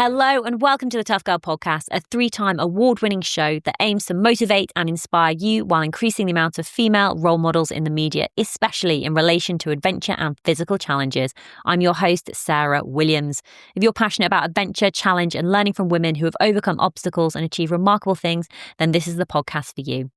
Hello and welcome to the Tough Girl Podcast, a 3-time award-winning show that aims to motivate and inspire you while increasing the amount of female role models in the media, especially in relation to adventure and physical challenges. I'm your host, Sarah Williams. If you're passionate about adventure, challenge and learning from women who have overcome obstacles and achieved remarkable things, then this is the podcast for you.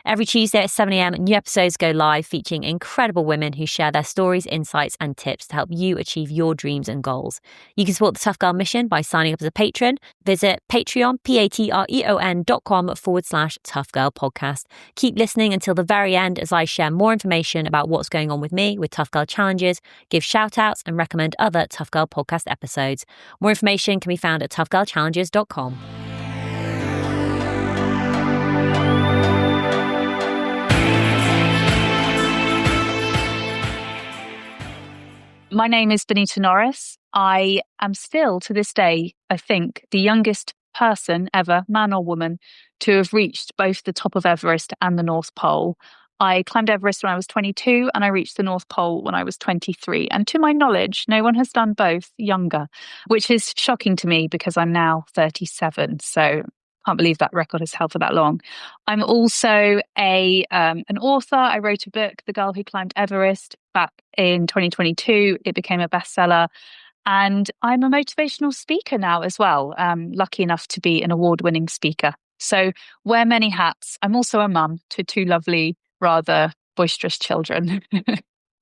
Every Tuesday at 7 a.m, new episodes go live featuring incredible women who share their stories, insights and tips to help you achieve your dreams and goals. You can support the Tough Girl mission by signing up as a patron. Visit Patreon, patreon.com/Tough Girl Podcast. Keep listening until the very end as I share more information about what's going on with me with Tough Girl Challenges, give shout outs and recommend other Tough Girl Podcast episodes. More information can be found at toughgirlchallenges.com. My name is Bonita Norris. I am still, to this day, I think, the youngest person ever, man or woman, to have reached both the top of Everest and the North Pole. I climbed Everest when I was 22 and I reached the North Pole when I was 23. And to my knowledge, no one has done both younger, which is shocking to me because I'm now 37. So can't believe that record has held for that long. I'm also an author. I wrote a book, The Girl Who Climbed Everest, back in 2022. It became a bestseller. And I'm a motivational speaker now as well. Lucky enough to be an award-winning speaker. So wear many hats. I'm also a mum to 2 lovely, rather boisterous children.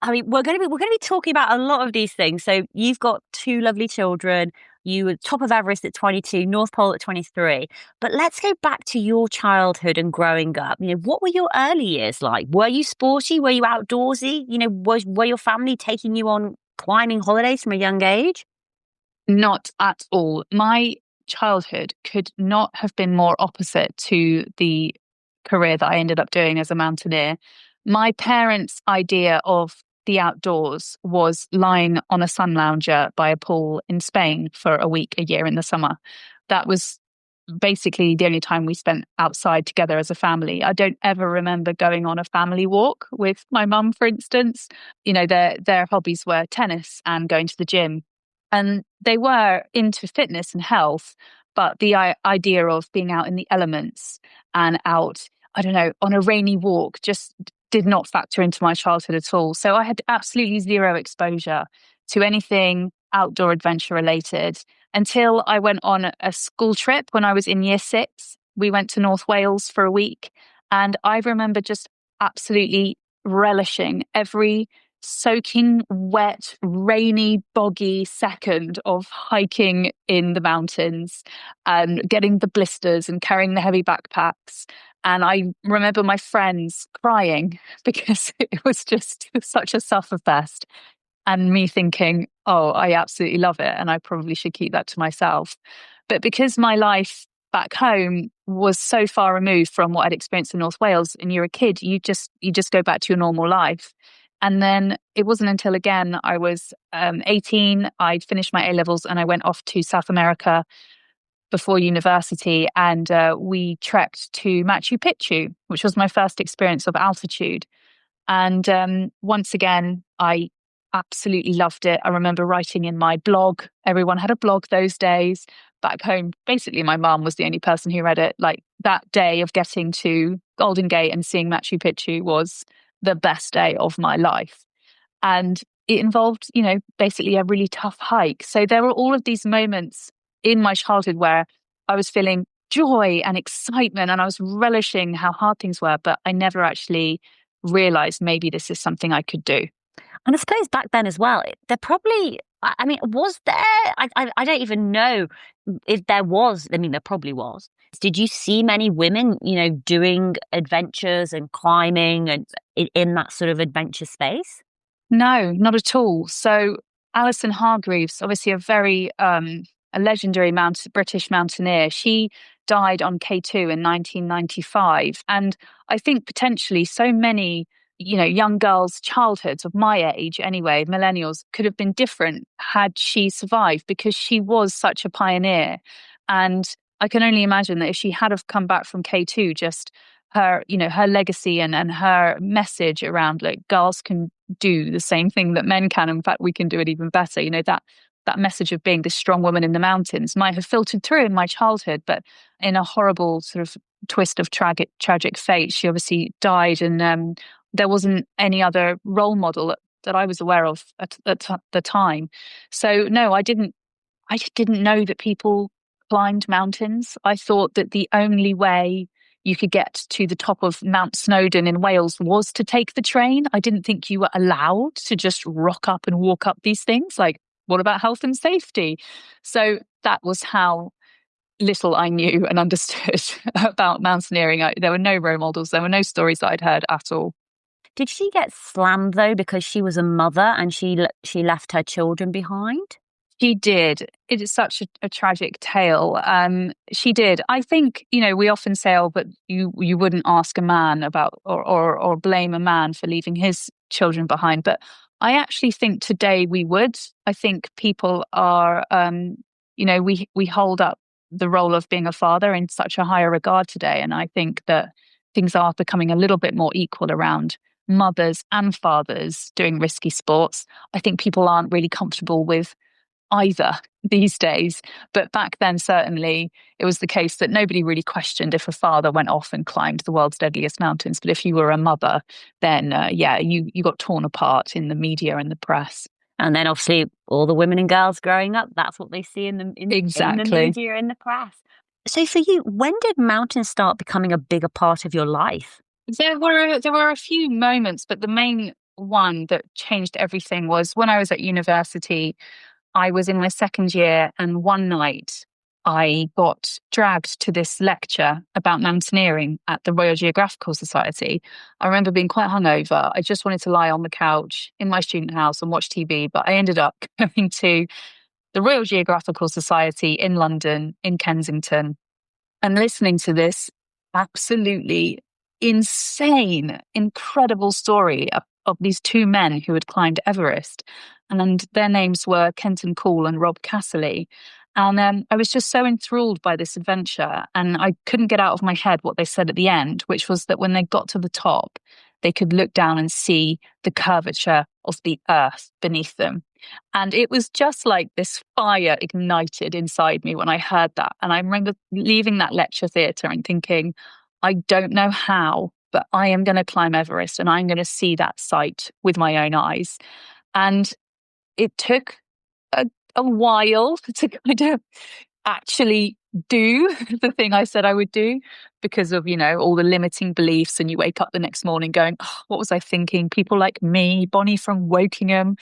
I mean, we're going to be talking about a lot of these things. So you've got 2 lovely children. You were top of Everest at 22, North Pole at 23. But let's go back to your childhood and growing up. You know, what were your early years like? Were you sporty? Were you outdoorsy? You know, were your family taking you on climbing holidays from a young age? Not at all. My childhood could not have been more opposite to the career that I ended up doing as a mountaineer. My parents' idea of the outdoors was lying on a sun lounger by a pool in Spain for a week a year in the summer. That was basically the only time we spent outside together as a family. I don't ever remember going on a family walk with my mum, for instance. You know, their hobbies were tennis and going to the gym. And they were into fitness and health, but the idea of being out in the elements and out, I don't know, on a rainy walk just did not factor into my childhood at all. So I had absolutely zero exposure to anything outdoor adventure related until I went on a school trip when I was in year 6. We went to North Wales for a week. And I remember just absolutely relishing every soaking, wet, rainy, boggy second of hiking in the mountains and getting the blisters and carrying the heavy backpacks. And I remember my friends crying because it was just such a sufferfest. And me thinking, oh, I absolutely love it. And I probably should keep that to myself. But because my life back home was so far removed from what I'd experienced in North Wales, and you're a kid, you just go back to your normal life. And then it wasn't until, again, I was 18, I'd finished my A-levels and I went off to South America before university, and we trekked to Machu Picchu, which was my first experience of altitude. And once again, I absolutely loved it. I remember writing in my blog. Everyone had a blog those days. Back home, basically my mum was the only person who read it. Like, that day of getting to Golden Gate and seeing Machu Picchu was the best day of my life. And it involved, you know, basically a really tough hike. So there were all of these moments in my childhood where I was feeling joy and excitement and I was relishing how hard things were, but I never actually realized maybe this is something I could do. And I suppose back then as well, there probably, I mean, was there? I don't even know if there was. I mean, there probably was. Did you see many women, you know, doing adventures and climbing and in that sort of adventure space? No, not at all. So Alison Hargreaves, obviously a legendary British mountaineer, she died on K2 in 1995. And I think potentially so many, you know, young girls' childhoods of my age anyway, millennials, could have been different had she survived, because she was such a pioneer. And I can only imagine that if she had have come back from K2, just her, you know, her legacy and her message around, like, girls can do the same thing that men can. In fact, we can do it even better. You know, that that message of being this strong woman in the mountains might have filtered through in my childhood, but in a horrible sort of twist of tragic fate, she obviously died, and there wasn't any other role model that I was aware of at the time. So no, I just didn't know that people climbed mountains. I thought that the only way you could get to the top of Mount Snowdon in Wales was to take the train. I didn't think you were allowed to just rock up and walk up these things. Like, what about health and safety? So that was how little I knew and understood about mountaineering. There were no role models. There were no stories that I'd heard at all. Did she get slammed though because she was a mother and she left her children behind? She did. It is such a tragic tale. She did. I think, we often say, oh, but you wouldn't ask a man about or blame a man for leaving his children behind. But I actually think today we would. I think people are, we hold up the role of being a father in such a higher regard today. And I think that things are becoming a little bit more equal around mothers and fathers doing risky sports. I think people aren't really comfortable with either these days. But back then, certainly, it was the case that nobody really questioned if a father went off and climbed the world's deadliest mountains. But if you were a mother, then you got torn apart in the media and the press. And then obviously all the women and girls growing up, that's what they see in the media, in the press. So for you, when did mountains start becoming a bigger part of your life? There were a few moments, but the main one that changed everything was when I was at university. I was in my second year, and one night I got dragged to this lecture about mountaineering at the Royal Geographical Society. I remember being quite hungover. I just wanted to lie on the couch in my student house and watch TV, but I ended up going to the Royal Geographical Society in London, in Kensington, and listening to this absolutely insane, incredible story of these two men who had climbed Everest. And their names were Kenton Cool and Rob Casserly. And I was just so enthralled by this adventure. And I couldn't get out of my head what they said at the end, which was that when they got to the top, they could look down and see the curvature of the earth beneath them. And it was just like this fire ignited inside me when I heard that. And I remember leaving that lecture theatre and thinking, I don't know how, but I am going to climb Everest and I'm going to see that sight with my own eyes. And it took a while to kind of actually do the thing I said I would do because of, all the limiting beliefs. And you wake up the next morning going, oh, what was I thinking? People like me, Bonnie from Wokingham,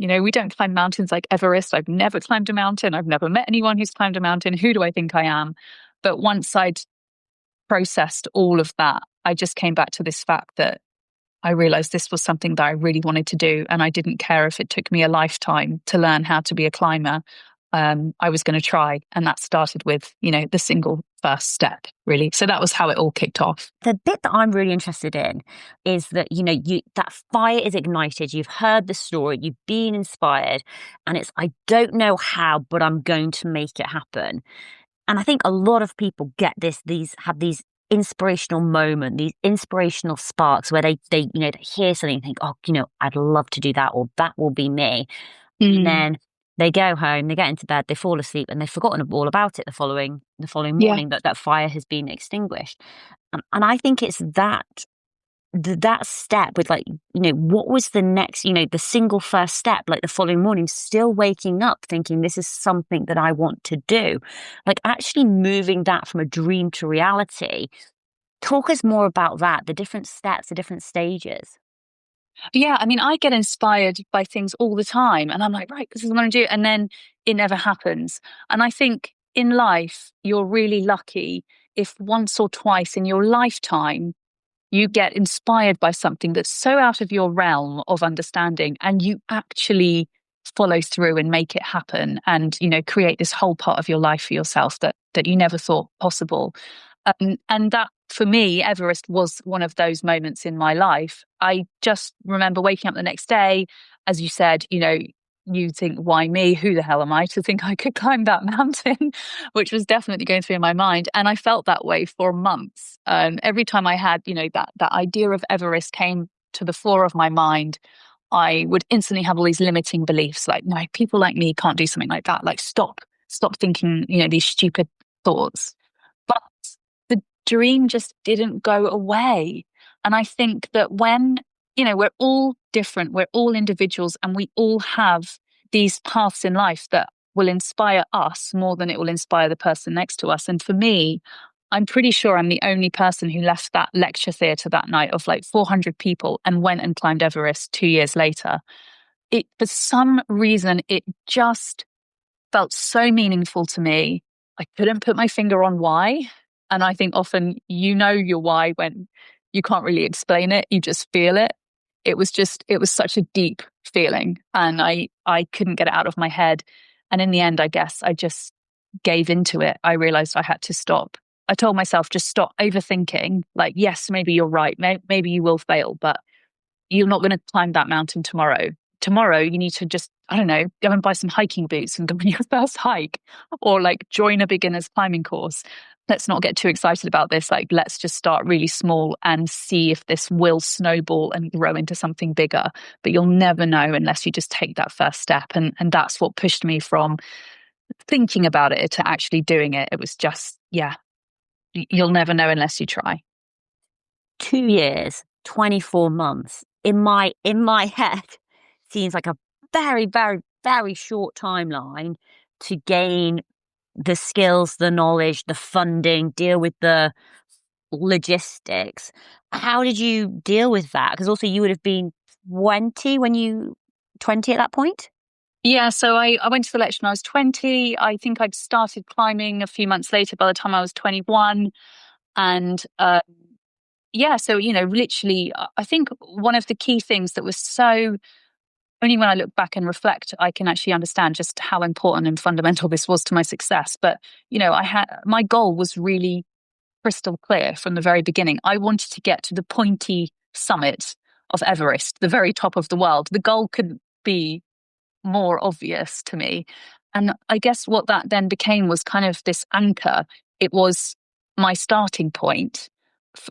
we don't climb mountains like Everest. I've never climbed a mountain. I've never met anyone who's climbed a mountain. Who do I think I am? But once I'd processed all of that, I just came back to this fact that I realized this was something that I really wanted to do. And I didn't care if it took me a lifetime to learn how to be a climber. I was going to try. And that started with, the single first step, really. So that was how it all kicked off. The bit that I'm really interested in is that, that fire is ignited. You've heard the story, you've been inspired, and it's, I don't know how, but I'm going to make it happen. And I think a lot of people get have these inspirational moment, these inspirational sparks where they hear something and think, oh, I'd love to do that, or that will be me. And then they go home, they get into bed, they fall asleep, and they've forgotten all about it the following morning that fire has been extinguished. And I think it's that step with what was the next, the single first step, like the following morning, still waking up thinking this is something that I want to do, like actually moving that from a dream to reality. Talk us more about that, the different steps, the different stages. Yeah, I mean, I get inspired by things all the time and I'm like, right, this is what I'm going to do. And then it never happens. And I think in life, you're really lucky if once or twice in your lifetime, you get inspired by something that's so out of your realm of understanding and you actually follow through and make it happen and, create this whole part of your life for yourself that you never thought possible. And that, for me, Everest was one of those moments in my life. I just remember waking up the next day, as you said, you think, why me? Who the hell am I to think I could climb that mountain? Which was definitely going through my mind. And I felt that way for months. Every time I had, that idea of Everest came to the fore of my mind, I would instantly have all these limiting beliefs like, no, people like me can't do something like that. Like, stop thinking, these stupid thoughts. But the dream just didn't go away. And I think that when, we're all different, we're all individuals, and we all have these paths in life that will inspire us more than it will inspire the person next to us. And for me, I'm pretty sure I'm the only person who left that lecture theatre that night of like 400 people and went and climbed Everest 2 years later. For some reason, it just felt so meaningful to me. I couldn't put my finger on why. And I think often your why when you can't really explain it, you just feel it. It was such a deep feeling, and I couldn't get it out of my head. And in the end, I guess I just gave into it. I realized I had to stop. I told myself, just stop overthinking. Like, yes, maybe you're right. Maybe you will fail, but you're not going to climb that mountain tomorrow. Tomorrow, you need to just, I don't know, go and buy some hiking boots and go on your first hike, or like join a beginner's climbing course. Let's not get too excited about this. Like, let's just start really small and see if this will snowball and grow into something bigger. But you'll never know unless you just take that first step. And that's what pushed me from thinking about it to actually doing it. It was just, yeah, you'll never know unless you try. 2 years, 24 months in my head seems like a very, very, very short timeline to gain the skills, the knowledge, the funding, deal with the logistics. How did you deal with that? Because also you would have been 20 at that point? Yeah, so I went to the lecture when I was 20. I think I'd started climbing a few months later by the time I was 21. And yeah, so, literally, I think one of the key things that was only when I look back and reflect, I can actually understand just how important and fundamental this was to my success. But, my goal was really crystal clear from the very beginning. I wanted to get to the pointy summit of Everest, the very top of the world. The goal couldn't be more obvious to me. And I guess what that then became was kind of this anchor. It was my starting point.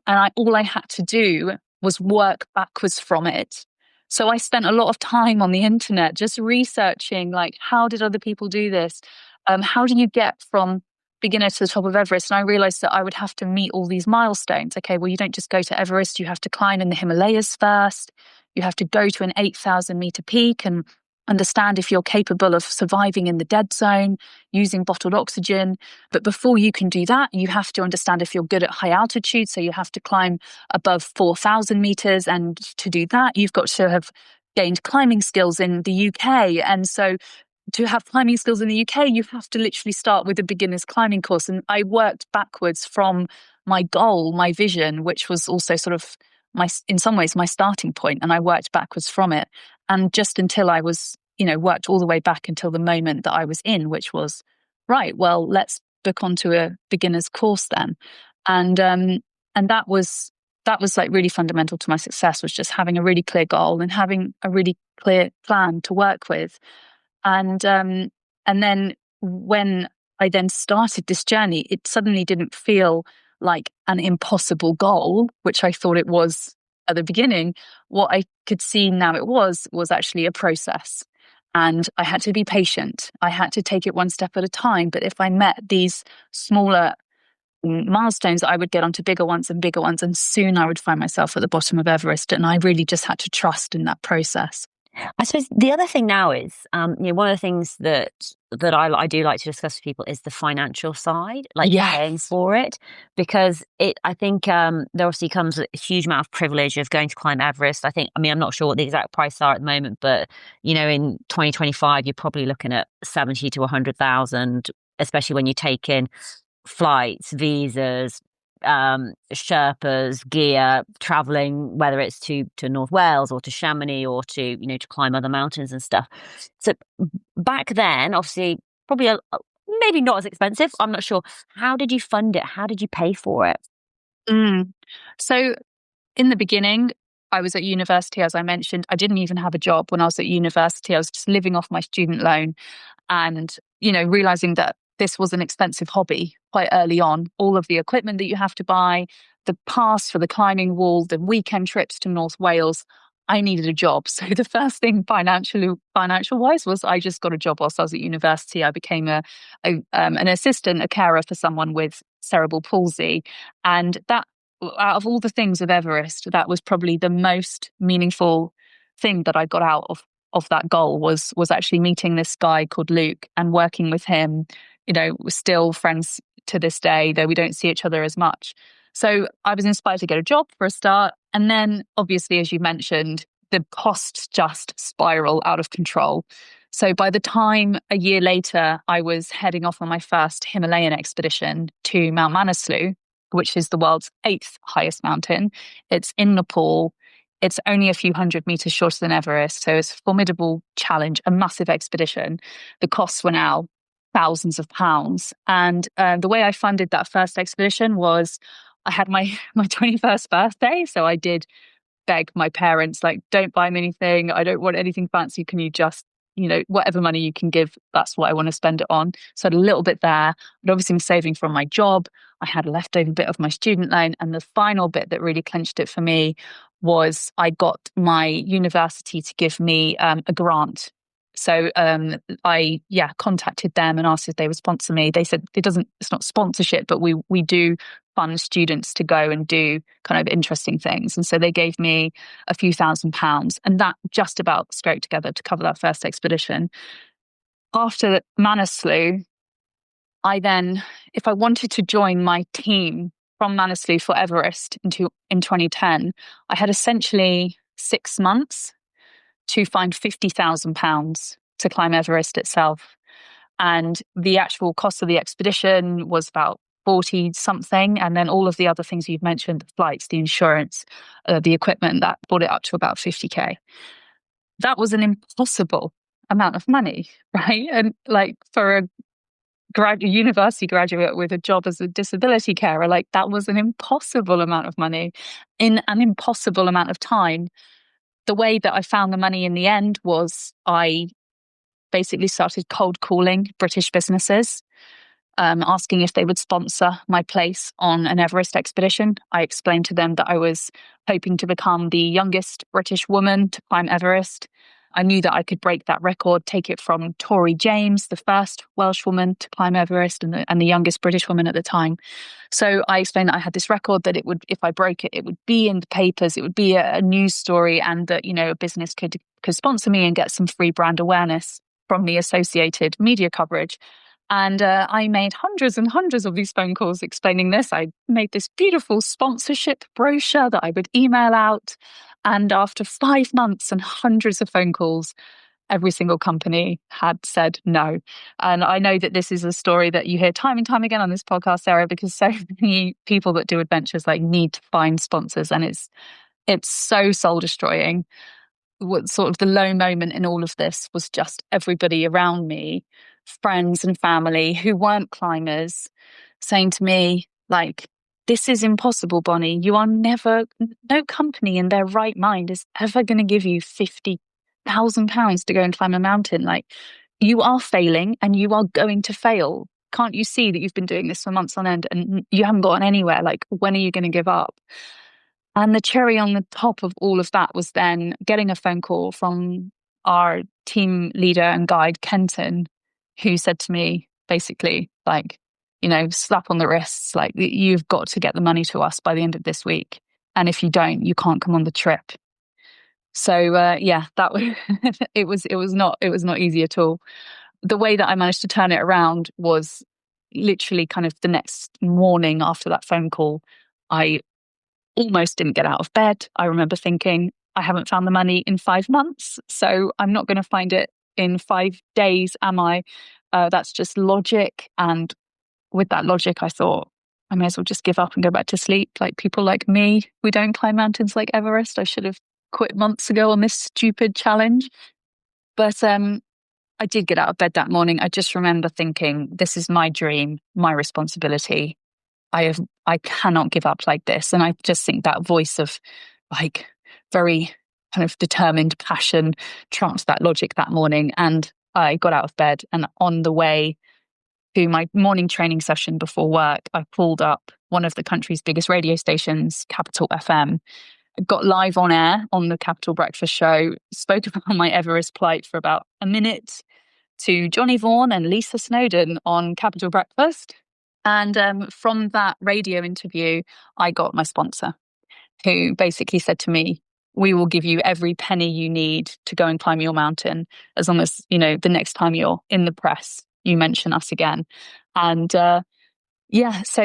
And all I had to do was work backwards from it. So I spent a lot of time on the internet just researching, like, how did other people do this? How do you get from beginner to the top of Everest? And I realized that I would have to meet all these milestones. Okay, well, you don't just go to Everest, you have to climb in the Himalayas first. You have to go to an 8,000 meter peak and understand if you're capable of surviving in the dead zone using bottled oxygen. But before you can do that, you have to understand if you're good at high altitude. So you have to climb above 4,000 meters. And to do that, you've got to have gained climbing skills in the UK. And so to have climbing skills in the UK, you have to literally start with a beginner's climbing course. And I worked backwards from my goal, my vision, which was also sort of in some ways, my starting point. And I worked backwards from it. And just until I was, worked all the way back until the moment that I was in, which was, right, well, let's book onto a beginner's course then. And that was like really fundamental to my success, was just having a really clear goal and having a really clear plan to work with. And then when I then started this journey, it suddenly didn't feel like an impossible goal, which I thought it was at the beginning. What I could see now it was actually a process. And I had to be patient. I had to take it one step at a time. But if I met these smaller milestones, I would get onto bigger ones, and soon I would find myself at the bottom of Everest. And I really just had to trust in that process. I suppose the other thing now is, one of the things that I do like to discuss with people is the financial side, like paying for it, because I think there obviously comes a huge amount of privilege of going to climb Everest. I'm not sure what the exact prices are at the moment, but in 2025 you're probably looking at 70 to 100,000, especially when you take in flights, visas, Sherpas, gear, traveling, whether it's to North Wales or to Chamonix or to to climb other mountains and stuff. So back then, obviously, probably maybe not as expensive. I'm not sure. How did you fund it? How did you pay for it? So in the beginning, I was at university, as I mentioned. I didn't even have a job when I was at university. I was just living off my student loan, and realizing that this was an expensive hobby quite early on. All of the equipment that you have to buy, the pass for the climbing wall, the weekend trips to North Wales. I needed a job. So the first thing financial wise was I just got a job whilst I was at university. I became an assistant, a carer for someone with cerebral palsy. And that, out of all the things of Everest, that was probably the most meaningful thing that I got out of that goal was actually meeting this guy called Luke and working with him. We're still friends to this day, though we don't see each other as much. So I was inspired to get a job for a start. And then, obviously, as you mentioned, the costs just spiral out of control. So by the time a year later, I was heading off on my first Himalayan expedition to Mount Manaslu, which is the world's 8th highest mountain. It's in Nepal. It's only a few hundred meters shorter than Everest. So it's a formidable challenge, a massive expedition. The costs were now thousands of pounds. And the way I funded that first expedition was I had my 21st birthday. So I did beg my parents, like, don't buy me anything. I don't want anything fancy. Can you just, whatever money you can give, that's what I want to spend it on. So I had a little bit there, but obviously I'm saving from my job. I had a leftover bit of my student loan. And the final bit that really clinched it for me was I got my university to give me a grant. So I contacted them and asked if they would sponsor me. They said it's not sponsorship, but we do fund students to go and do kind of interesting things. And so they gave me a few £1,000s, and that just about scraped together to cover that first expedition. After Manaslu, I then, if I wanted to join my team from Manaslu for Everest in 2010, I had essentially 6 months to find £50,000 to climb Everest itself. And the actual cost of the expedition was about 40 something. And then all of the other things you've mentioned, the flights, the insurance, the equipment, that brought it up to about 50K. That was an impossible amount of money, right? And like for a university graduate with a job as a disability carer, like that was an impossible amount of money in an impossible amount of time. The way that I found the money in the end was I basically started cold calling British businesses, asking if they would sponsor my place on an Everest expedition. I explained to them that I was hoping to become the youngest British woman to climb Everest. I knew that I could break that record, take it from Tori James, the first Welsh woman to climb Everest and the youngest British woman at the time. So I explained that I had this record, that it would, if I broke it, it would be in the papers, it would be a news story, and that, a business could sponsor me and get some free brand awareness from the associated media coverage. And I made hundreds and hundreds of these phone calls explaining this. I made this beautiful sponsorship brochure that I would email out. And after 5 months and hundreds of phone calls, every single company had said no. And I know that this is a story that you hear time and time again on this podcast, Sarah, because so many people that do adventures need to find sponsors, and it's so soul destroying. What sort of the low moment in all of this was just everybody around me, friends and family who weren't climbers, saying to me, like, this is impossible, Bonnie. You are never, no company in their right mind is ever going to give you £50,000 to go and climb a mountain. Like, you are failing and you are going to fail. Can't you see that you've been doing this for months on end and you haven't gotten anywhere? Like, when are you going to give up? And the cherry on the top of all of that was then getting a phone call from our team leader and guide, Kenton, who said to me, basically, like, slap on the wrists, like, you've got to get the money to us by the end of this week. And if you don't, you can't come on the trip. So, that was, it was not easy at all. The way that I managed to turn it around was literally kind of the next morning after that phone call, I almost didn't get out of bed. I remember thinking, I haven't found the money in 5 months, so I'm not going to find it in 5 days, am I? That's just logic. And with that logic, I thought, I may as well just give up and go back to sleep. Like people like me, we don't climb mountains like Everest. I should have quit months ago on this stupid challenge. But I did get out of bed that morning. I just remember thinking, this is my dream, my responsibility. I cannot give up like this. And I just think that voice of like very kind of determined passion trumped that logic that morning. And I got out of bed, and on the way to my morning training session before work, I pulled up one of the country's biggest radio stations, Capital FM, got live on air on the Capital Breakfast Show, spoke about my Everest plight for about a minute to Johnny Vaughan and Lisa Snowdon on Capital Breakfast. And from that radio interview, I got my sponsor, who basically said to me, we will give you every penny you need to go and climb your mountain, as long as, you know, the next time you're in the press, you mention us again. And so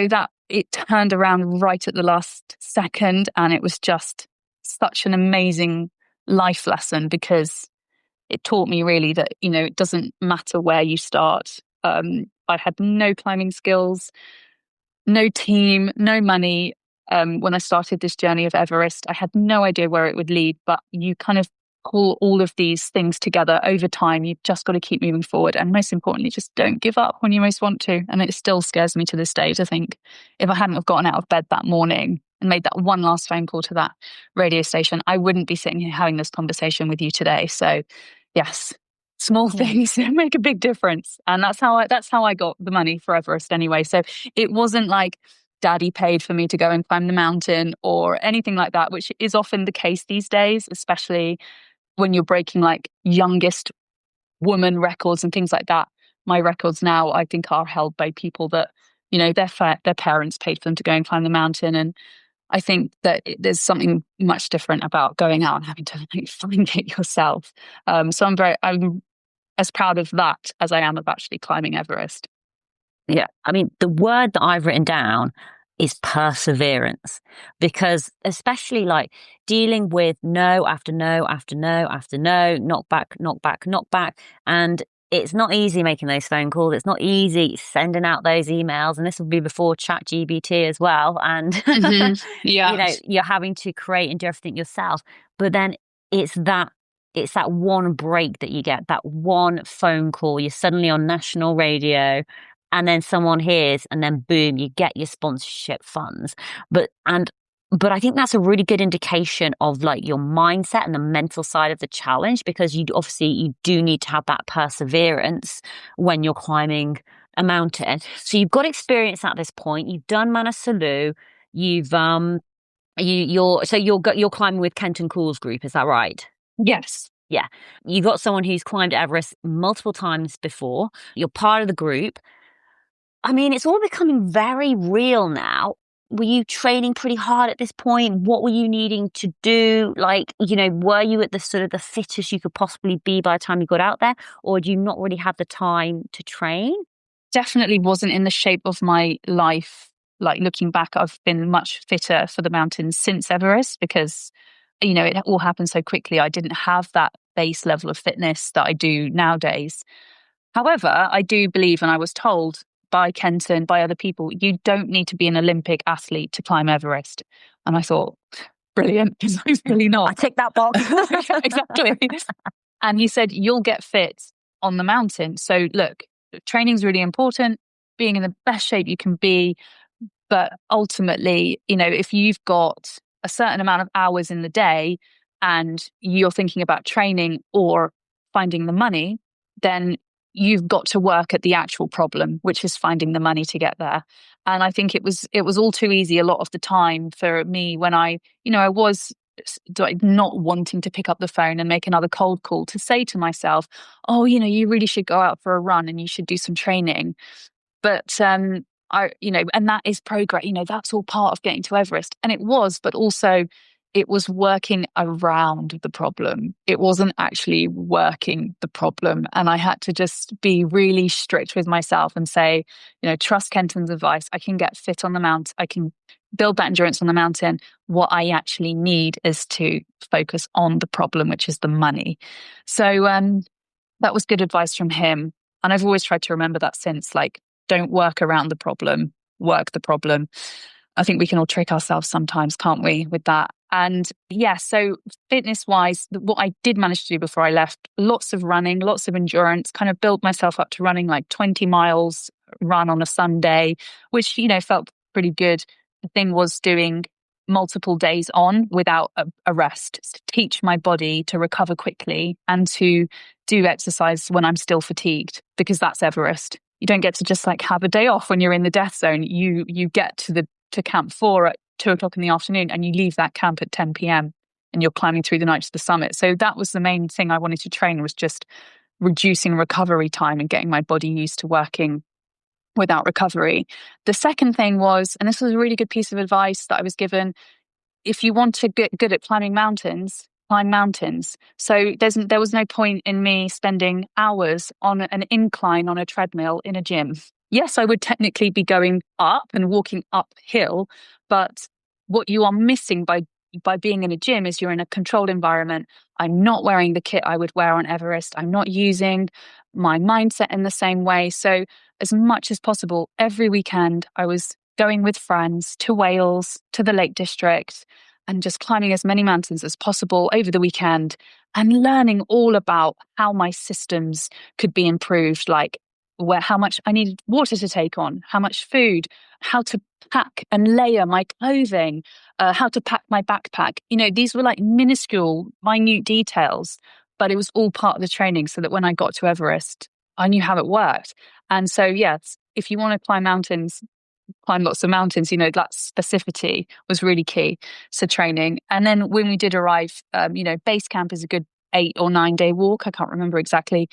that it turned around right at the last second. And it was just such an amazing life lesson, because it taught me really that, you know, it doesn't matter where you start. I had no climbing skills, no team, no money. When I started this journey of Everest, I had no idea where it would lead, but you kind of pull all of these things together over time. You've just got to keep moving forward. And most importantly, just don't give up when you most want to. And it still scares me to this day to think, if I hadn't have gotten out of bed that morning and made that one last phone call to that radio station, I wouldn't be sitting here having this conversation with you today. So yes, small things make a big difference. And that's how I got the money for Everest anyway. So it wasn't like daddy paid for me to go and climb the mountain or anything like that, which is often the case these days, especially when you're breaking like youngest woman records and things like that. My records now, I think, are held by people that, you know, their parents paid for them to go and climb the mountain. And I think that there's something much different about going out and having to like, find it yourself. So I'm as proud of that as I am of actually climbing Everest. Yeah. I mean, the word that I've written down is perseverance, because especially like dealing with no after no after no after no, knock back, knock back, knock back. And it's not easy making those phone calls. It's not easy sending out those emails. And this will be before ChatGPT as well. And, Yeah, you know, you're having to create and do everything yourself. But then it's that one break that you get, that one phone call. You're suddenly on national radio, and then someone hears, and then boom, you get your sponsorship funds. But I think that's a really good indication of like your mindset and the mental side of the challenge, because you do need to have that perseverance when you're climbing a mountain. So you've got experience at this point. You've done Manaslu. You're climbing with Kenton Cools group. Is that right? Yes. Yeah. You've got someone who's climbed Everest multiple times before. You're part of the group. I mean, it's all becoming very real now. Were you training pretty hard at this point? What were you needing to do? Like, you know, were you at the sort of the fittest you could possibly be by the time you got out there? Or do you not really have the time to train? Definitely wasn't in the shape of my life. Like looking back, I've been much fitter for the mountains since Everest, because, you know, it all happened so quickly. I didn't have that base level of fitness that I do nowadays. However, I do believe, and I was told by Kenton, by other people, you don't need to be an Olympic athlete to climb Everest. And I thought, brilliant, because I'm really not. I tick that box. Exactly. And he said, you'll get fit on the mountain. So look, training's really important, being in the best shape you can be. But ultimately, you know, if you've got a certain amount of hours in the day and you're thinking about training or finding the money, then you've got to work at the actual problem, which is finding the money to get there. And I think it was all too easy a lot of the time for me when I was not wanting to pick up the phone and make another cold call, to say to myself, oh, you know, you really should go out for a run and you should do some training. But and that is progress, you know, that's all part of getting to Everest. And it was, but also it was working around the problem. It wasn't actually working the problem. And I had to just be really strict with myself and say, you know, trust Kenton's advice. I can get fit on the mountain. I can build that endurance on the mountain. What I actually need is to focus on the problem, which is the money. So that was good advice from him. And I've always tried to remember that since, like, don't work around the problem, work the problem. I think we can all trick ourselves sometimes, can't we, with that? And yeah, so fitness wise, what I did manage to do before I left, lots of running, lots of endurance, kind of build myself up to running like 20 miles run on a Sunday, which, you know, felt pretty good. The thing was doing multiple days on without a rest, to teach my body to recover quickly and to do exercise when I'm still fatigued, because that's Everest. You don't get to just like have a day off when you're in the death zone. You get to Camp 4 at 2 o'clock in the afternoon, and you leave that camp at 10 p.m. and you're climbing through the night to the summit. So that was the main thing I wanted to train, was just reducing recovery time and getting my body used to working without recovery. The second thing was, and this was a really good piece of advice that I was given, if you want to get good at climbing mountains, climb mountains. So there was no point in me spending hours on an incline on a treadmill in a gym. Yes, I would technically be going up and walking uphill, but what you are missing by being in a gym is you're in a controlled environment. I'm not wearing the kit I would wear on Everest. I'm not using my mindset in the same way. So as much as possible, every weekend I was going with friends to Wales, to the Lake District, and just climbing as many mountains as possible over the weekend and learning all about how my systems could be improved, like how much I needed water to take on, how much food, how to pack and layer my clothing, how to pack my backpack. These were like minuscule, minute details, but it was all part of the training so that when I got to Everest, I knew how it worked. And so, yes, if you want to climb mountains, climb lots of mountains, that specificity was really key to training. And then when we did arrive, base camp is a good 8 or 9 day walk. I can't remember exactly.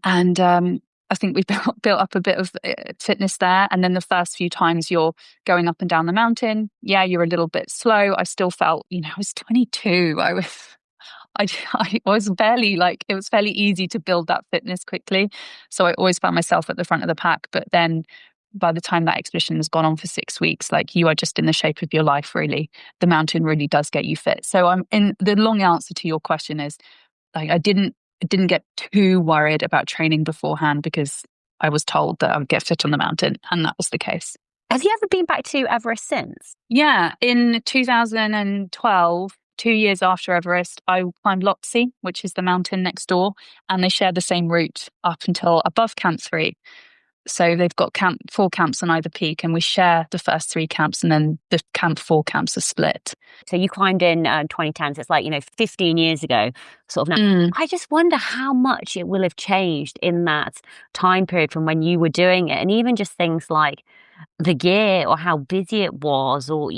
And I think we built up a bit of fitness there. And then the first few times you're going up and down the mountain, you're a little bit slow. I still felt, I was 22. I was barely it was fairly easy to build that fitness quickly. So I always found myself at the front of the pack. But then by the time that expedition has gone on for 6 weeks, you are just in the shape of your life, really. The mountain really does get you fit. So the long answer to your question is, I didn't get too worried about training beforehand because I was told that I would get fit on the mountain, and that was the case. Have you ever been back to Everest since? Yeah, in 2012, 2 years after Everest, I climbed Lhotse, which is the mountain next door, and they share the same route up until above Camp 3. So they've got 4 camps on either peak, and we share the first 3 camps, and then the Camp 4 camps are split. So you climbed in 2010, so it's 15 years ago, sort of now. I just wonder how much it will have changed in that time period from when you were doing it, and even just things like the gear or how busy it was, or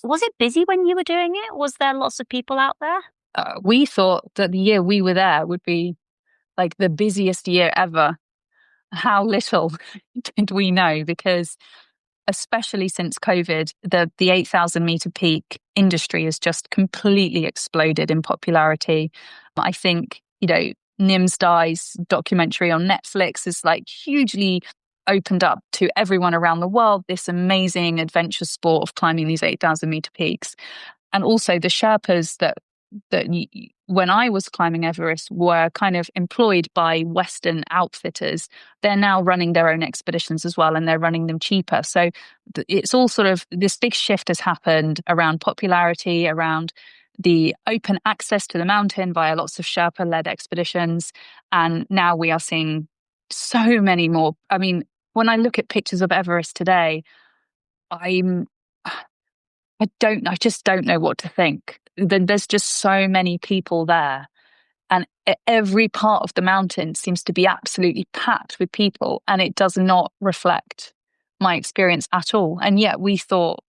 was it busy when you were doing it? Was there lots of people out there? We thought that the year we were there would be the busiest year ever. How little did we know, because especially since COVID, the 8,000 meter peak industry has just completely exploded in popularity. I think, Nim's Dai's documentary on Netflix is hugely opened up to everyone around the world this amazing adventure sport of climbing these 8,000 meter peaks. And also the Sherpas that when I was climbing Everest were kind of employed by Western outfitters. They're now running their own expeditions as well, and they're running them cheaper. So it's all sort of, this big shift has happened around popularity, around the open access to the mountain via lots of Sherpa-led expeditions. And now we are seeing so many more. I mean, when I look at pictures of Everest today, I just don't know what to think. There's just so many people there, and every part of the mountain seems to be absolutely packed with people, and it does not reflect my experience at all. And yet we thought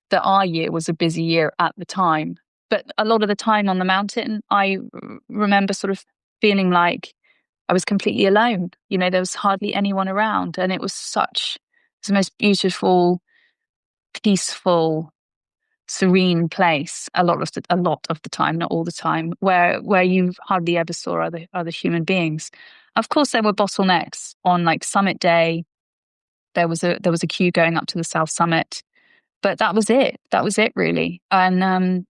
that our year was a busy year at the time. But a lot of the time on the mountain, I remember sort of feeling like I was completely alone. There was hardly anyone around, and it was the most beautiful, peaceful, serene place a lot of the time, not all the time, where you hardly ever saw other human beings. Of course, there were bottlenecks on summit day. There was a queue going up to the South Summit, but that was it really. And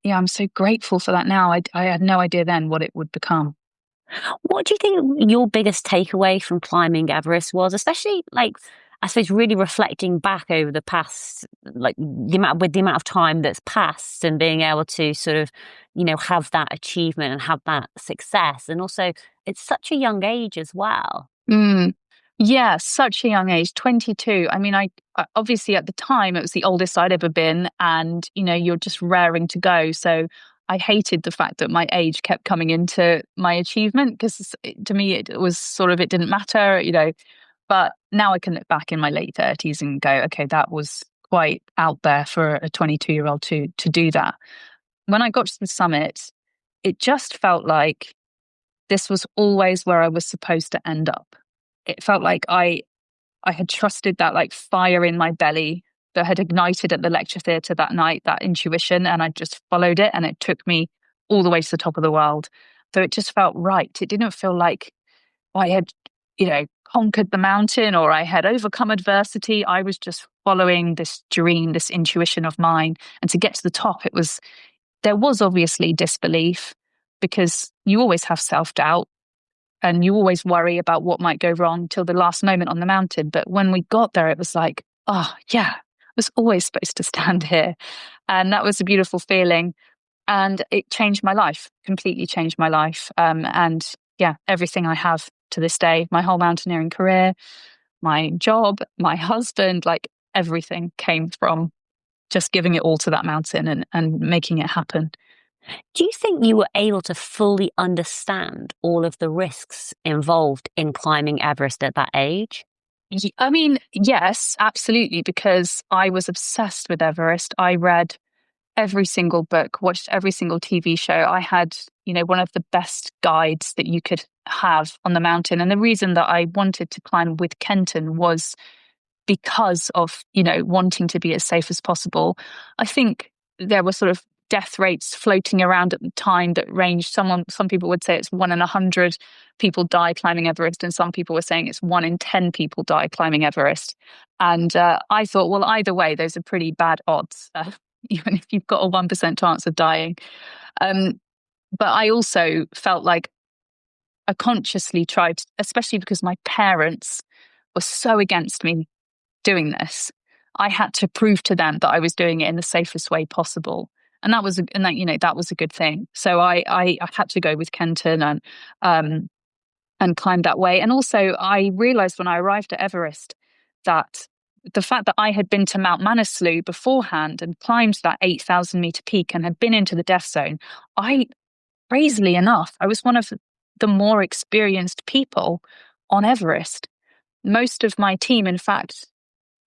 I'm so grateful for that now. I had no idea then what it would become. What do you think your biggest takeaway from climbing Everest was, especially I suppose really reflecting back over the past, the amount of time that's passed, and being able to sort of, have that achievement and have that success. And also it's such a young age as well. Yeah, such a young age, 22. I mean, I obviously at the time it was the oldest I'd ever been, and, you're just raring to go. So I hated the fact that my age kept coming into my achievement, because to me it was sort of, it didn't matter, But now I can look back in my late 30s and go, okay, that was quite out there for a 22-year-old to do that. When I got to the summit, it just felt like this was always where I was supposed to end up. It felt like I had trusted that like fire in my belly that had ignited at the lecture theatre that night, that intuition, and I just followed it, and it took me all the way to the top of the world. So it just felt right. It didn't feel like I had, conquered the mountain or I had overcome adversity. I was just following this dream, this intuition of mine. And to get to the top, there was obviously disbelief, because you always have self-doubt and you always worry about what might go wrong till the last moment on the mountain. But when we got there, it was like, oh yeah, I was always supposed to stand here. And that was a beautiful feeling. And it changed my life, completely changed my life. And yeah, everything I have to this day, my whole mountaineering career, my job, my husband, like everything came from just giving it all to that mountain and making it happen. Do you think you were able to fully understand all of the risks involved in climbing Everest at that age? I mean, yes, absolutely, because I was obsessed with Everest. I read every single book, watched every single TV show. I had, one of the best guides that you could have on the mountain. And the reason that I wanted to climb with Kenton was because of, wanting to be as safe as possible. I think there were sort of death rates floating around at the time that ranged. Some people would say it's 1 in 100 people die climbing Everest, and some people were saying it's 1 in 10 people die climbing Everest. And I thought, well, either way, those are pretty bad odds, even if you've got a 1% chance of dying. But I also felt like I consciously tried, especially because my parents were so against me doing this. I had to prove to them that I was doing it in the safest way possible. And that was a good thing. So I had to go with Kenton and climb that way. And also I realized when I arrived at Everest that the fact that I had been to Mount Manaslu beforehand and climbed that 8,000 meter peak and had been into the death zone, crazily enough, I was one of the more experienced people on Everest. Most of my team, in fact,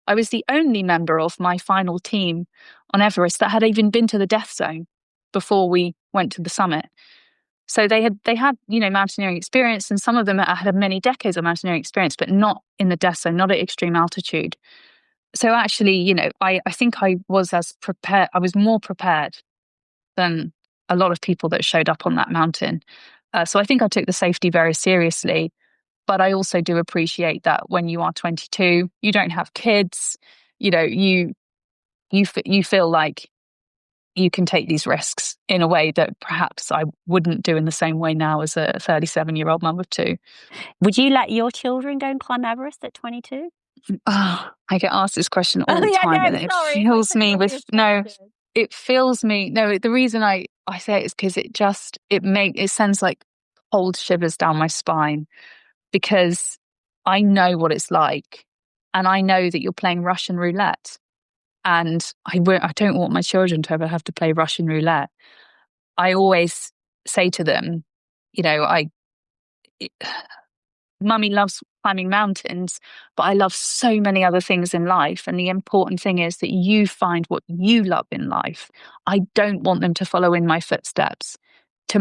I was the only member of my final team on Everest that had even been to the death zone before we went to the summit. So they had, mountaineering experience, and some of them had many decades of mountaineering experience, but not in the death zone, not at extreme altitude. So actually, I think I was more prepared than a lot of people that showed up on that mountain. So I think I took the safety very seriously. But I also do appreciate that when you are 22, you don't have kids, you feel like you can take these risks in a way that perhaps I wouldn't do in the same way now as a 37-year-old mum of 2. Would you let your children go and climb Everest at 22? Oh, I get asked this question all the time, and it fills me with the reason I say it is because it sends like cold shivers down my spine, because I know what it's like, and I know that you're playing Russian roulette, and I don't want my children to ever have to play Russian roulette. I always say to them, Mummy loves climbing mountains, but I love so many other things in life. And the important thing is that you find what you love in life. I don't want them to follow in my footsteps to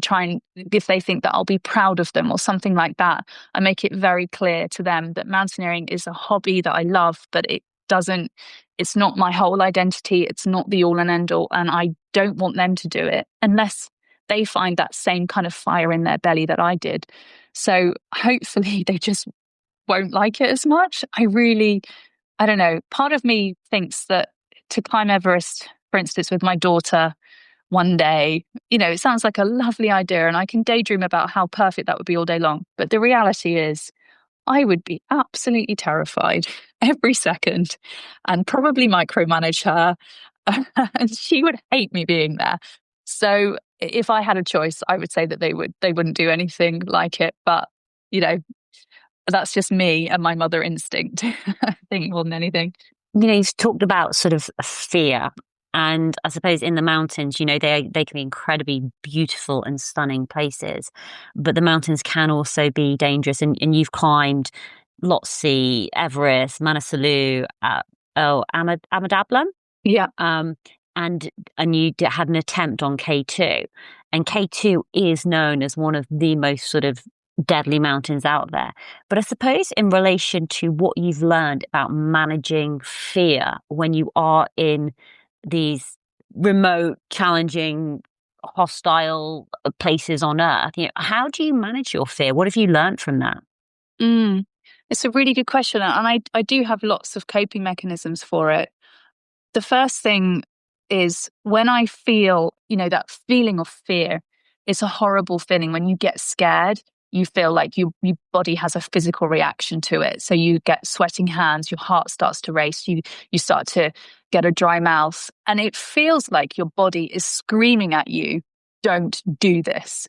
try and, if they think that I'll be proud of them or something like that, I make it very clear to them that mountaineering is a hobby that I love, but it's not my whole identity. It's not the all and end all. And I don't want them to do it unless they find that same kind of fire in their belly that I did. So hopefully they just won't like it as much. I don't know. Part of me thinks that to climb Everest, for instance, with my daughter one day, it sounds like a lovely idea, and I can daydream about how perfect that would be all day long. But the reality is I would be absolutely terrified every second and probably micromanage her. And she would hate me being there. So if I had a choice, I would say that they wouldn't do anything like it. But, that's just me and my mother instinct, I think, more than anything. You've talked about sort of fear. And I suppose in the mountains, they can be incredibly beautiful and stunning places, but the mountains can also be dangerous. And you've climbed Lhotse, Everest, Manaslu, Amidablam. Yeah. Um, and you had an attempt on K2, and K2 is known as one of the most sort of deadly mountains out there. But I suppose in relation to what you've learned about managing fear when you are in these remote, challenging, hostile places on Earth, how do you manage your fear? What have you learned from that? Mm. It's a really good question. And I do have lots of coping mechanisms for it. The first thing is when I feel, that feeling of fear, it's a horrible feeling. When you get scared, you feel like your body has a physical reaction to it. So you get sweating hands, your heart starts to race, you start to get a dry mouth. And it feels like your body is screaming at you, don't do this.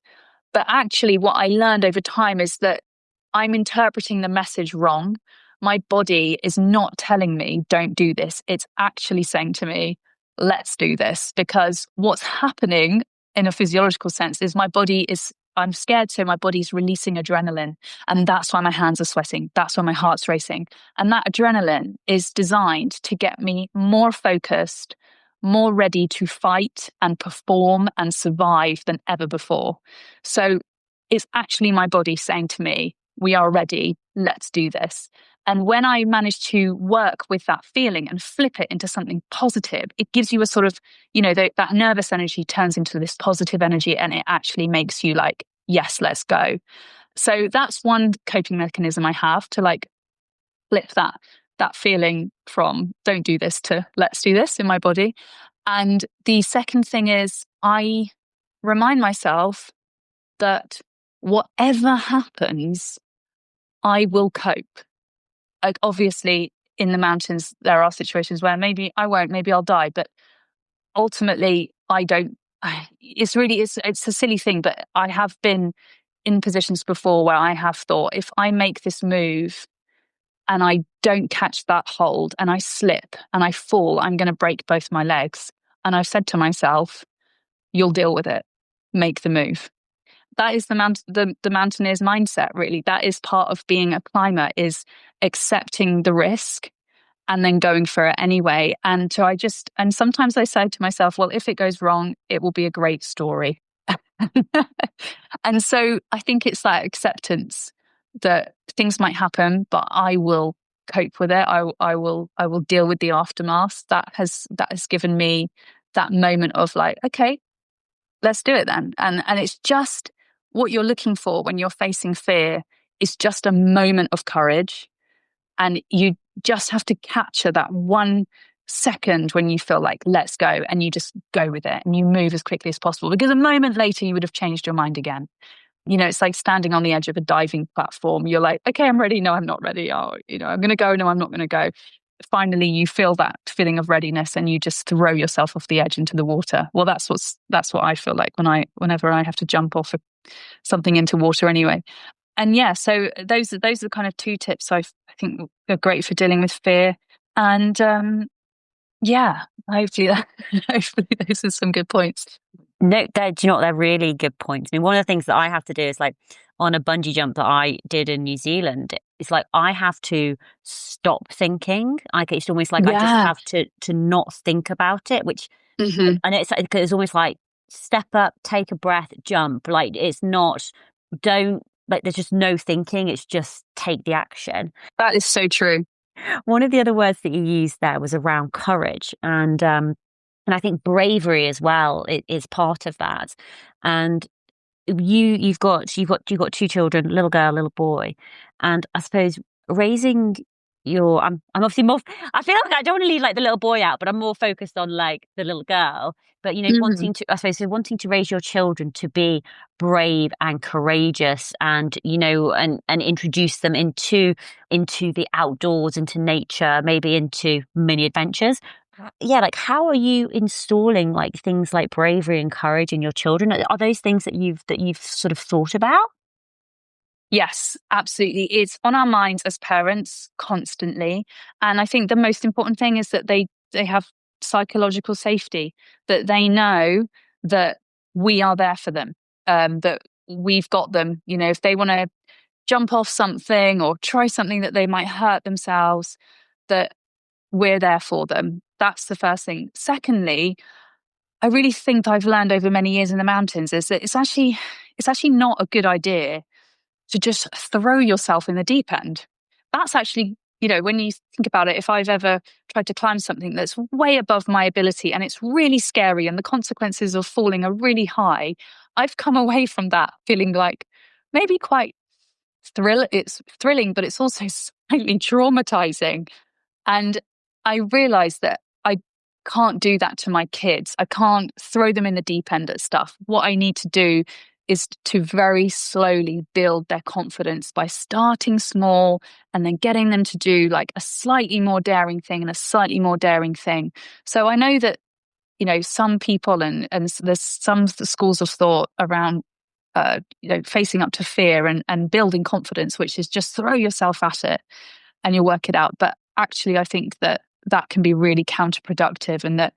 But actually, what I learned over time is that I'm interpreting the message wrong. My body is not telling me, don't do this. It's actually saying to me, let's do this. Because what's happening in a physiological sense is I'm scared, so my body's releasing adrenaline. And that's why my hands are sweating. That's why my heart's racing. And that adrenaline is designed to get me more focused, more ready to fight and perform and survive than ever before. So it's actually my body saying to me, we are ready, let's do this. And when I manage to work with that feeling and flip it into something positive, it gives you a sort of, that nervous energy turns into this positive energy, and it actually makes you like, yes, let's go. So that's one coping mechanism I have to like flip that feeling from don't do this to let's do this in my body. And the second thing is I remind myself that whatever happens, I will cope. Like, obviously, in the mountains, there are situations where maybe I won't, maybe I'll die, but ultimately, I don't. It's a silly thing, but I have been in positions before where I have thought, if I make this move and I don't catch that hold and I slip and I fall, I'm going to break both my legs. And I've said to myself, you'll deal with it. Make the move. That is the mountaineer's mindset, really. That is part of being a climber, is accepting the risk and then going for it anyway. And and sometimes I say to myself, well, if it goes wrong, it will be a great story. And so I think it's that acceptance that things might happen, but I will cope with it. I will deal with the aftermath. That has given me that moment of like, okay, let's do it then. And it's just what you're looking for when you're facing fear is just a moment of courage. And you just have to capture that 1 second when you feel like, let's go, and you just go with it and you move as quickly as possible, because a moment later you would have changed your mind again. It's like standing on the edge of a diving platform. You're like, okay, I'm ready. No, I'm not ready. Oh, I'm going to go. No, I'm not going to go. Finally, you feel that feeling of readiness and you just throw yourself off the edge into the water. Well, that's what I feel like whenever I have to jump off something into water anyway. And yeah, so those are the kind of two tips I think are great for dealing with fear. And yeah, hopefully hopefully those are some good points. No, do you know what? They're really good points. I mean, one of the things that I have to do is like on a bungee jump that I did in New Zealand, it's like I have to stop thinking. Like it's almost like I just Yeah. have to not think about it, which, Mhm. and it's almost like step up, take a breath, jump. Like it's not, don't, like there's just no thinking. It's just take the action. That is so true. One of the other words that you used there was around courage, and I think bravery as well is part of that. And you've got 2 children, a little girl, a little boy, and I suppose raising I'm obviously more. I feel like I don't want to leave like the little boy out, but I'm more focused on like the little girl. But Mhm. wanting to, I suppose, so wanting to raise your children to be brave and courageous, and and introduce them into the outdoors, into nature, maybe into mini adventures. Yeah, like how are you installing like things like bravery and courage in your children? Are those things that you've sort of thought about? Yes, absolutely. It's on our minds as parents constantly. And I think the most important thing is that they have psychological safety, that they know that we are there for them, that we've got them. If they want to jump off something or try something that they might hurt themselves, that we're there for them. That's the first thing. Secondly, I really think I've learned over many years in the mountains is that it's actually not a good idea to just throw yourself in the deep end. That's actually, when you think about it, if I've ever tried to climb something that's way above my ability and it's really scary and the consequences of falling are really high, I've come away from that feeling like maybe quite it's thrilling, but it's also slightly traumatizing. And I realized that I can't do that to my kids. I can't throw them in the deep end at stuff. What I need to do is to very slowly build their confidence by starting small and then getting them to do like a slightly more daring thing and a slightly more daring thing. So I know that, some people and there's some schools of thought around facing up to fear and building confidence, which is just throw yourself at it and you'll work it out. But actually, I think that can be really counterproductive, and that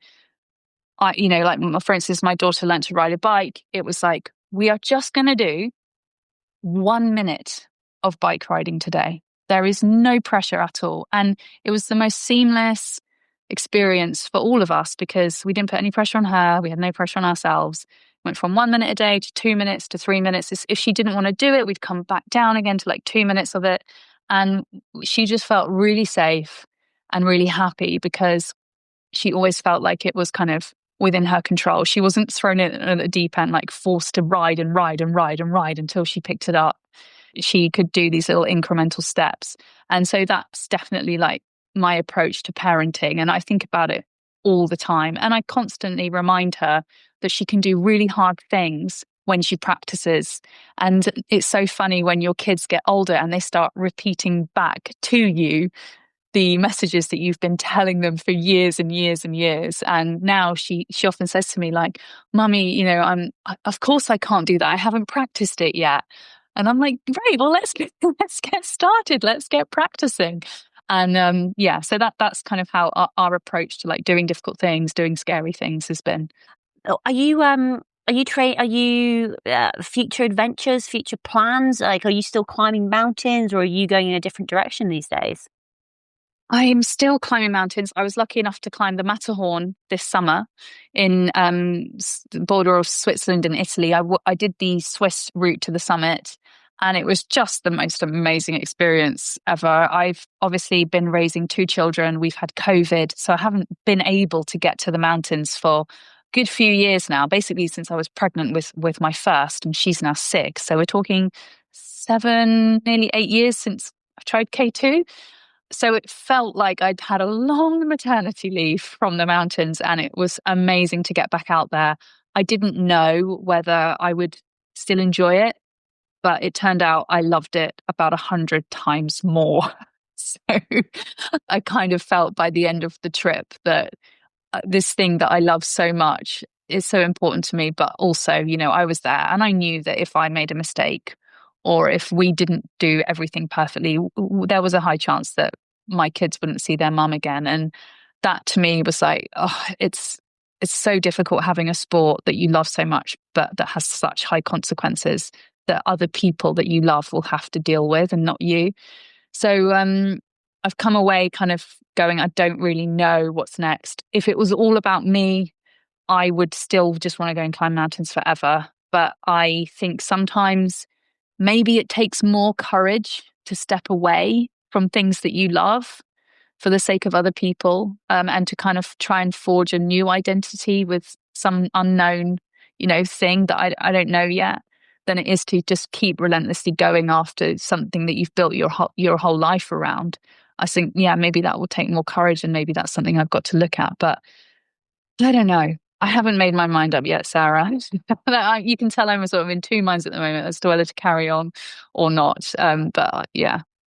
for instance, my daughter learned to ride a bike. It was like, we are just going to do 1 minute of bike riding today. There is no pressure at all. And it was the most seamless experience for all of us because we didn't put any pressure on her. We had no pressure on ourselves. Went from 1 minute a day to 2 minutes to 3 minutes. If she didn't want to do it, we'd come back down again to like 2 minutes of it. And she just felt really safe and really happy because she always felt like it was kind of within her control. She wasn't thrown in at the deep end, like forced to ride and ride and ride and ride until she picked it up. She could do these little incremental steps. And so that's definitely like my approach to parenting. And I think about it all the time. And I constantly remind her that she can do really hard things when she practices. And it's so funny when your kids get older and they start repeating back to you the messages that you've been telling them for years and years and years. And now she often says to me like, Mummy, of course I can't do that. I haven't practiced it yet. And I'm like, great, well, let's get started. Let's get practicing. And so that's kind of how our approach to like doing difficult things, doing scary things has been. Are you future adventures, future plans? Like, are you still climbing mountains, or are you going in a different direction these days? I'm still climbing mountains. I was lucky enough to climb the Matterhorn this summer in the border of Switzerland and Italy. I did the Swiss route to the summit, and it was just the most amazing experience ever. I've obviously been raising 2 children. We've had COVID, so I haven't been able to get to the mountains for a good few years now, basically since I was pregnant with my first, and she's now 6. So we're talking 7, nearly 8 years since I've tried K2. So it felt like I'd had a long maternity leave from the mountains, and it was amazing to get back out there. I didn't know whether I would still enjoy it, but it turned out I loved it about 100 times more. So I kind of felt by the end of the trip that this thing that I love so much is so important to me. But also, I was there and I knew that if I made a mistake or if we didn't do everything perfectly, there was a high chance that my kids wouldn't see their mum again. And that to me was like, it's so difficult having a sport that you love so much, but that has such high consequences that other people that you love will have to deal with and not you. So I've come away kind of going, I don't really know what's next. If it was all about me, I would still just want to go and climb mountains forever. But I think sometimes maybe it takes more courage to step away from things that you love for the sake of other people, and to kind of try and forge a new identity with some unknown, thing that I don't know yet, than it is to just keep relentlessly going after something that you've built your whole life around. I think, maybe that will take more courage, and maybe that's something I've got to look at. But I don't know. I haven't made my mind up yet, Sarah. You can tell I'm sort of in 2 minds at the moment as to whether to carry on or not. But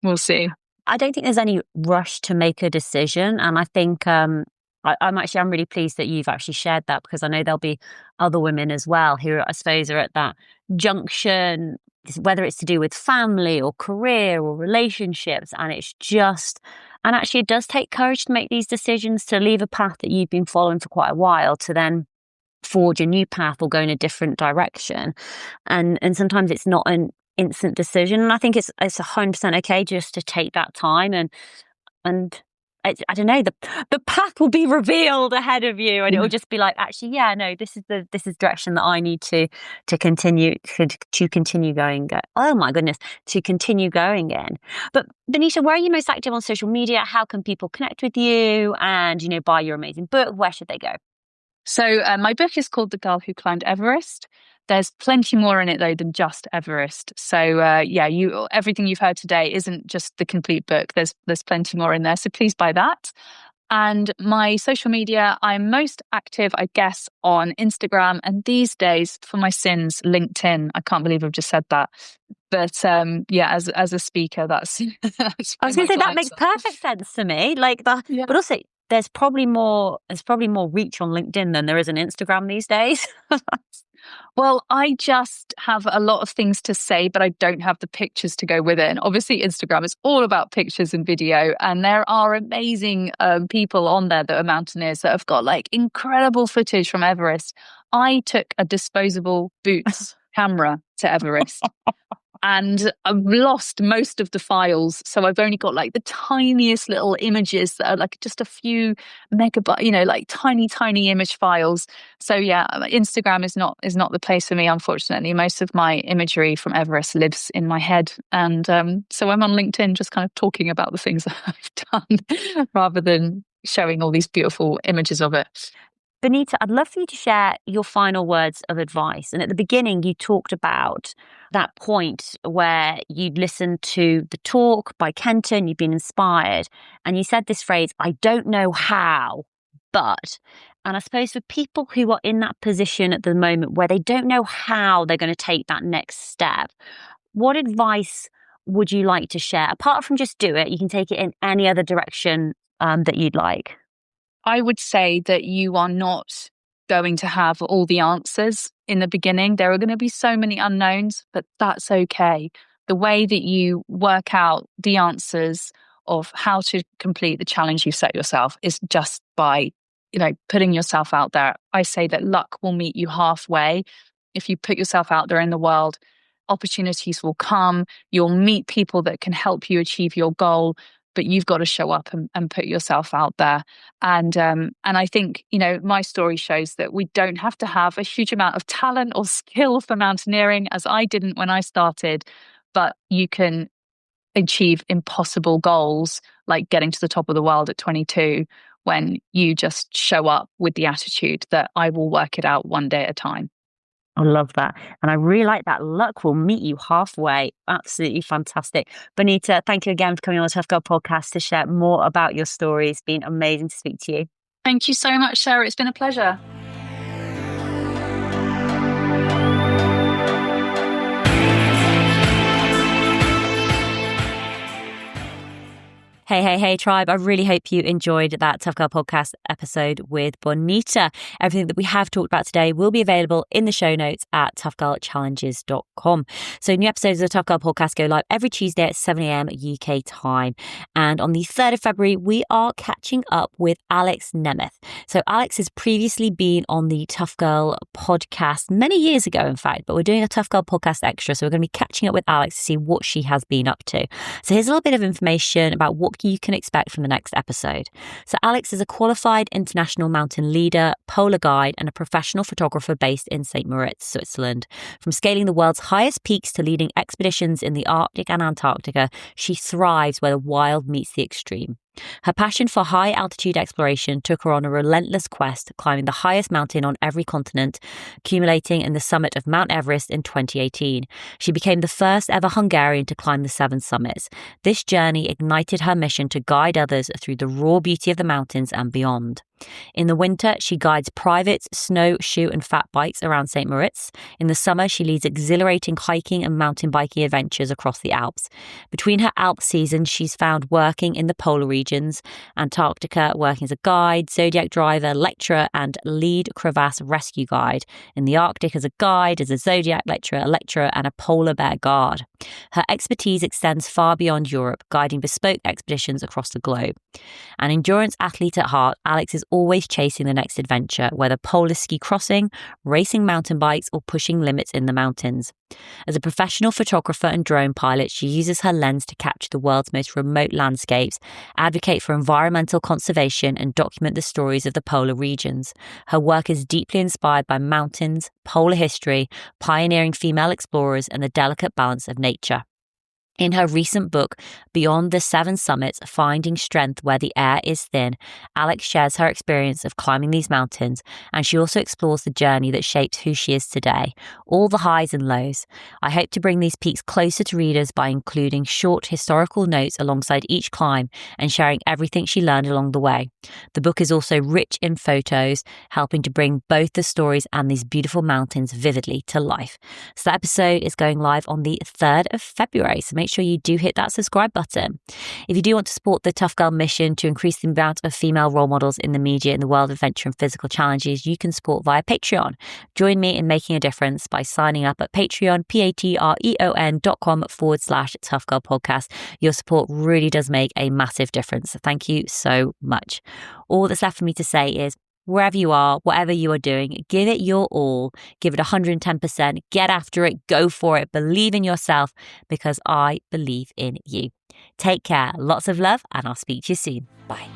we'll see. I don't think there's any rush to make a decision. And I think I'm really pleased that you've actually shared that, because I know there'll be other women as well who I suppose are at that junction, whether it's to do with family or career or relationships. And actually it does take courage to make these decisions, to leave a path that you've been following for quite a while, to then forge a new path or go in a different direction. And sometimes it's not an instant decision. And I think it's 100% okay just to take that time and I don't know, the path will be revealed ahead of you, and it will just be like, actually, yeah, no, this is the direction that I need to continue to continue going. Oh my goodness, to continue going in. But Bonita, where are you most active on social media? How can people connect with you and, buy your amazing book? Where should they go? So my book is called The Girl Who Climbed Everest. There's plenty more in it, though, than just Everest. So everything you've heard today isn't just the complete book. There's plenty more in there. So please buy that. And my social media, I'm most active, I guess, on Instagram. And these days, for my sins, LinkedIn. I can't believe I've just said that. But as a speaker, that's. I was going to say that makes perfect sense to me. But also there's probably more reach on LinkedIn than there is on Instagram these days. Well, I just have a lot of things to say, but I don't have the pictures to go with it. And obviously, Instagram is all about pictures and video. And there are amazing people on there that are mountaineers that have got incredible footage from Everest. I took a disposable Boots camera to Everest. And I've lost most of the files. So I've only got the tiniest little images that are just a few megabyte, tiny image files. So yeah, Instagram is not the place for me, unfortunately. Most of my imagery from Everest lives in my head. And so I'm on LinkedIn just kind of talking about the things that I've done rather than showing all these beautiful images of it. Bonita, I'd love for you to share your final words of advice. And at the beginning, you talked about that point where you'd listened to the talk by Kenton, you'd been inspired, and you said this phrase, I don't know how, but. And I suppose for people who are in that position at the moment where they don't know how they're going to take that next step, what advice would you like to share? Apart from just do it, you can take it in any other direction that you'd like. I would say that you are not going to have all the answers in the beginning. There are going to be so many unknowns, but that's okay. The way that you work out the answers of how to complete the challenge you set yourself is just by, putting yourself out there. I say that luck will meet you halfway. If you put yourself out there in the world, opportunities will come. You'll meet people that can help you achieve your goal. But you've got to show up and put yourself out there. And I think, my story shows that we don't have to have a huge amount of talent or skill for mountaineering, as I didn't when I started, but you can achieve impossible goals like getting to the top of the world at 22 when you just show up with the attitude that I will work it out one day at a time. I love that. And I really like that. Luck will meet you halfway. Absolutely fantastic. Bonita, thank you again for coming on the Tough Girl podcast to share more about your story. It's been amazing to speak to you. Thank you so much, Sarah. It's been a pleasure. Hey, tribe. I really hope you enjoyed that Tough Girl podcast episode with Bonita. Everything that we have talked about today will be available in the show notes at toughgirlchallenges.com. So new episodes of the Tough Girl podcast go live every Tuesday at 7 a.m. UK time. And on the 3rd of February, we are catching up with Alex Nemeth. So Alex has previously been on the Tough Girl podcast many years ago, in fact, but we're doing a Tough Girl podcast extra. So we're going to be catching up with Alex to see what she has been up to. So here's a little bit of information about what you can expect from the next episode. So Alex is a qualified international mountain leader, polar guide, and a professional photographer based in St. Moritz, Switzerland. From scaling the world's highest peaks to leading expeditions in the Arctic and Antarctica, she thrives where the wild meets the extreme. Her passion for high altitude exploration took her on a relentless quest, climbing the highest mountain on every continent, accumulating in the summit of Mt Everest in 2018. She became the first ever Hungarian to climb the 7 summits. This journey ignited her mission to guide others through the raw beauty of the mountains and beyond. In the winter, she guides private snow, shoe and fat bikes around St. Moritz. In the summer, she leads exhilarating hiking and mountain biking adventures across the Alps. Between her Alp seasons, she's found working in the polar regions, Antarctica, working as a guide, zodiac driver, lecturer and lead crevasse rescue guide. In the Arctic as a guide, as a zodiac lecturer and a polar bear guard. Her expertise extends far beyond Europe, guiding bespoke expeditions across the globe. An endurance athlete at heart, Alex is always chasing the next adventure, whether polar ski crossing, racing mountain bikes, or pushing limits in the mountains. As a professional photographer and drone pilot, she uses her lens to capture the world's most remote landscapes, advocate for environmental conservation, and document the stories of the polar regions. Her work is deeply inspired by mountains, polar history, pioneering female explorers, and the delicate balance of nature. In her recent book, Beyond the Seven Summits, Finding Strength Where the Air is Thin, Alex shares her experience of climbing these mountains, and she also explores the journey that shapes who she is today, all the highs and lows. I hope to bring these peaks closer to readers by including short historical notes alongside each climb and sharing everything she learned along the way. The book is also rich in photos, helping to bring both the stories and these beautiful mountains vividly to life. So that episode is going live on the 3rd of February, so make sure you do hit that subscribe button. If you do want to support the Tough Girl mission to increase the amount of female role models in the media in the world of adventure and physical challenges, you can support via Patreon. Join me in making a difference by signing up at Patreon, patreon.com/Tough Girl Podcast. Your support really does make a massive difference. Thank you so much. All that's left for me to say is, wherever you are, whatever you are doing, give it your all, give it 110%, get after it, go for it, believe in yourself, because I believe in you. Take care, lots of love, and I'll speak to you soon. Bye.